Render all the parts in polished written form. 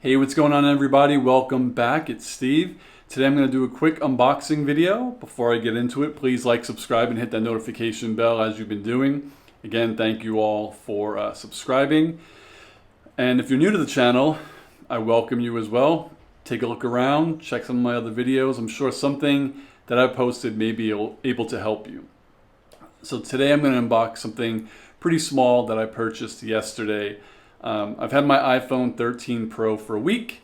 Hey, what's going on everybody? Welcome back. It's Steve. Today I'm going to do a quick unboxing video. Before I get into it, please like, subscribe, and hit that notification bell as you've been doing. Again, thank you all for subscribing. And if you're new to the channel, I welcome you as well. Take a look around, check some of my other videos. I'm sure something that I posted may be able to help you. So today I'm going to unbox something pretty small that I purchased yesterday. I've had my iPhone 13 Pro for a week,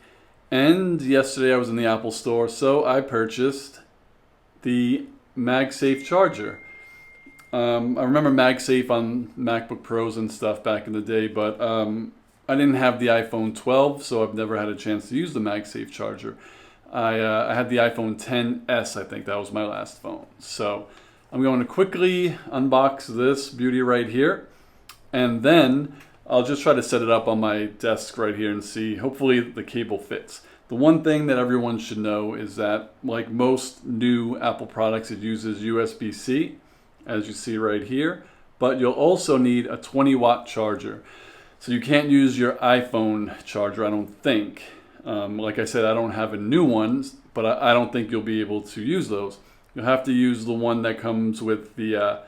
and yesterday I was in the Apple store, so I purchased the Magsafe Charger. I remember Magsafe on MacBook Pros and stuff back in the day, but I didn't have the iPhone 12, so I've never had a chance to use the Magsafe Charger. I had the iPhone XS, I think that was my last phone. So I'm going to quickly unbox this beauty right here, and then I'll just try to set it up on my desk right here and see. Hopefully the cable fits. The one thing that everyone should know is that, like most new Apple products, it uses USB-C, as you see right here, but you'll also need a 20-watt charger. So you can't use your iPhone charger, I don't think. Like I said, I don't have a new one, but I don't think you'll be able to use those. You'll have to use the one that comes with the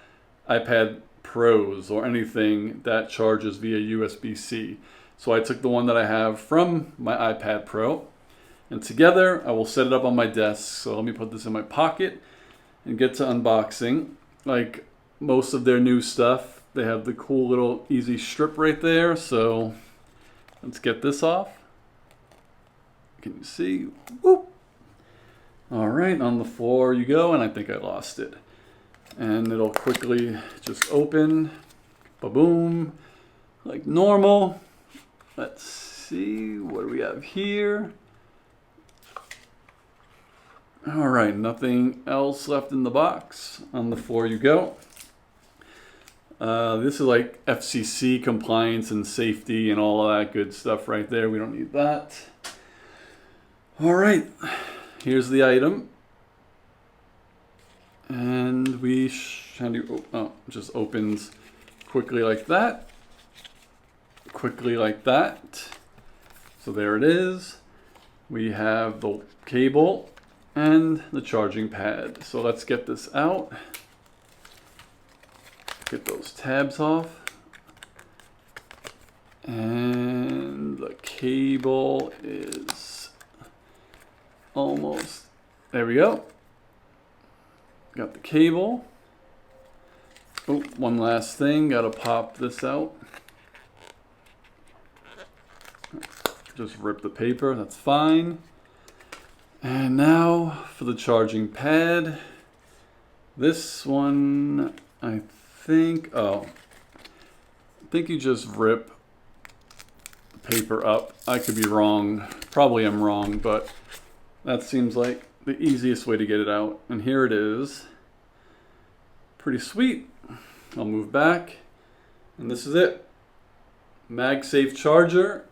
iPad Pros or anything that charges via USB-C. So I took the one that I have from my iPad Pro, and together I will set it up on my desk. So let me put this in my pocket and get to unboxing. Like most of their new stuff, they have the cool little easy strip right there. So let's get this off. Can you see? Whoop. All right, on the floor you go, and I think I lost it. And it'll quickly just open, ba-boom, like normal. Let's see, what do we have here? All right, nothing else left in the box. On the floor you go. This is like FCC compliance and safety and all of that good stuff right there. We don't need that. All right, here's the item. And we just opens quickly like that. Quickly like that. So there it is. We have the cable and the charging pad. So let's get this out. Get those tabs off. And the cable is almost, there we go. Got the cable. Oh, one last thing, gotta pop this out. Just rip the paper, that's fine. And now for the charging pad. This one, I think you just rip the paper up. I could be wrong, probably I'm wrong, but that seems like the easiest way to get it out. And here it is. Pretty sweet. I'll move back. And this is it. Magsafe Charger.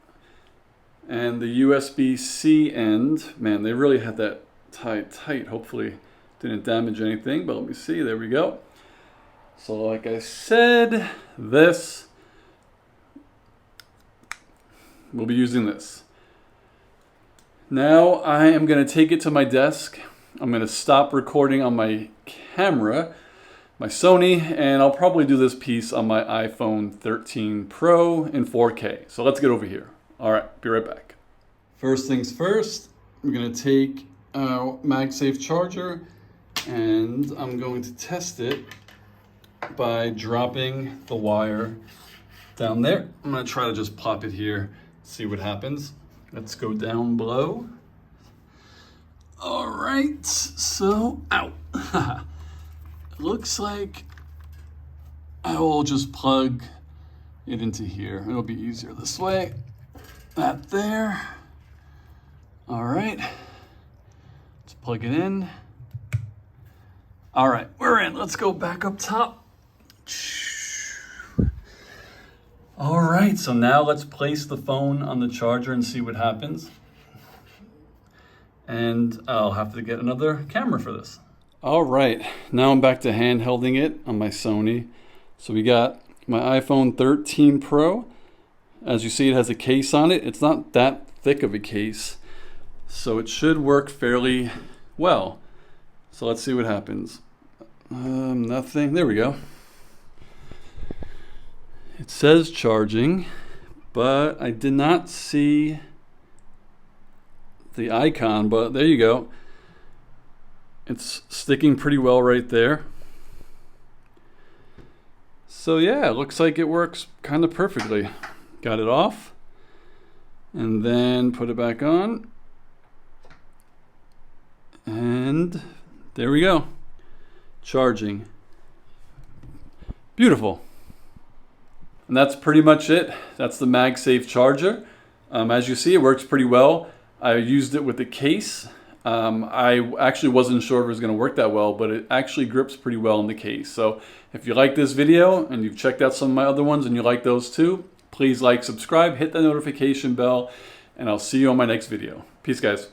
And the USB-C end. Man, they really had that tied tight. Hopefully didn't damage anything. But let me see. There we go. So like I said, we'll be using this. Now I am going to take it to my desk. I'm going to stop recording on my camera, my Sony, and I'll probably do this piece on my iPhone 13 Pro in 4K. So let's get over here. All right, be right back. First things first, I'm going to take our Magsafe Charger and I'm going to test it by dropping the wire down there. I'm going to try to just plop it here, see what happens. Let's go down below. All right, so, ow. Looks like I will just plug it into here. It'll be easier this way. That there. All right, let's plug it in. All right, we're in. Let's go back up top. All right, so now let's place the phone on the charger and see what happens. And I'll have to get another camera for this. All right, now I'm back to handhelding it on my Sony. So we got my iPhone 13 Pro. As you see, it has a case on it. It's not that thick of a case, so it should work fairly well. So let's see what happens. Nothing. There we go. It says charging, but I did not see the icon, but there you go. It's sticking pretty well right there. So yeah, it looks like it works kind of perfectly. Got it off and then put it back on. And there we go. Charging. Beautiful. And that's pretty much it. That's the Magsafe Charger. As you see, it works pretty well. I used it with the case. I actually wasn't sure if it was going to work that well, but it actually grips pretty well in the case. So if you like this video and you've checked out some of my other ones and you like those too, please like, subscribe, hit the notification bell, and I'll see you on my next video. Peace, guys.